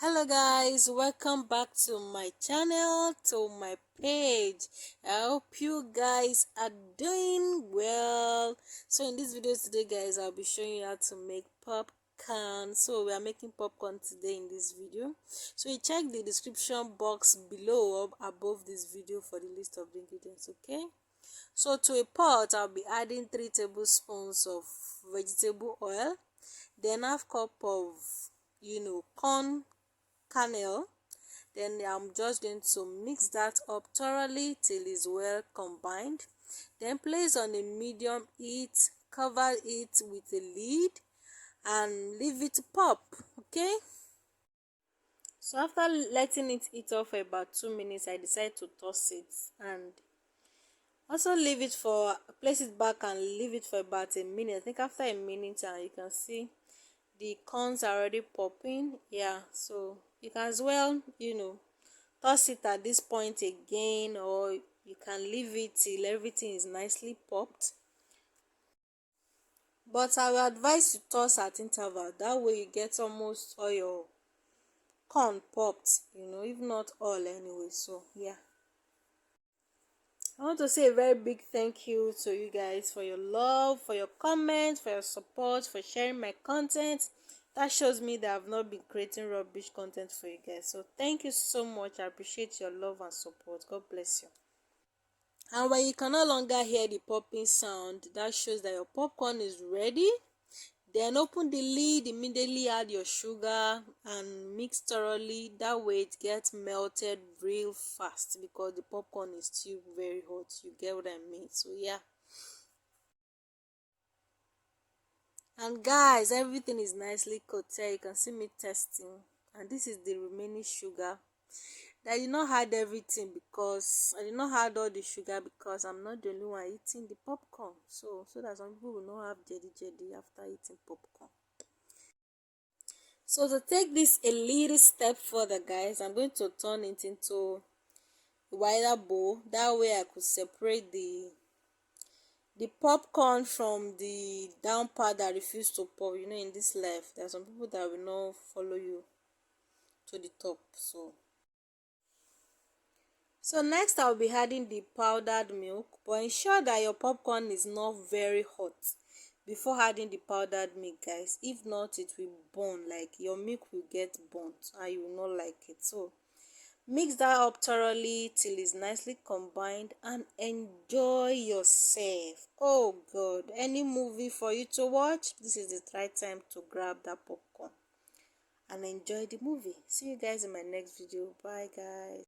Hello guys, welcome back to my channel, to my page. I hope you guys are doing well. So in this video today guys, I'll be showing you how to make popcorn. So we are making popcorn today in this video. So you check the description box below or above this video for the list of the ingredients, okay? So to a pot, I'll be adding 3 tablespoons of vegetable oil, then half cup of corn kernel. Then I'm just going to mix that up thoroughly till it's well combined. Then place on a medium heat, cover it with a lid and leave it to pop. Okay, so after letting it heat off for about 2 minutes, I decided to toss it and also leave it for place it back and leave it for about a minute. I think after a minute, and you can see the corns are already popping. Yeah, so you can as well toss it at this point again, or you can leave it till everything is nicely popped, but I will advise you toss at interval. That way you get almost all your corn popped, if not all anyway. So yeah, I want to say a very big thank you to you guys for your love, for your comments, for your support, for sharing my content. That shows me that I've not been creating rubbish content for you guys. So thank you so much. I appreciate your love and support. God bless you. And when you can no longer hear the popping sound, that shows that your popcorn is ready. Then open the lid, immediately add your sugar and mix thoroughly. That way it gets melted real fast because the popcorn is still very hot. You get what I mean? So yeah. And guys, everything is nicely coated. You can see me testing. And this is the remaining sugar. I did not add everything because I did not add all the sugar because I'm not the only one eating the popcorn. So that some people will not have jelly after eating popcorn. So to take this a little step further guys, I'm going to turn it into a wider bowl. That way I could separate the popcorn from the down part that refuse to pop. In this life there are some people that will not follow you to the top. So next I'll be adding the powdered milk, but ensure that your popcorn is not very hot before adding the powdered milk guys. If not, it will burn, like your milk will get burnt and you will not like it. So mix that up thoroughly till it's nicely combined and enjoy yourself. Oh god, any movie for you to watch, this is the right time to grab that popcorn and enjoy the movie. See you guys in my next video. Bye guys.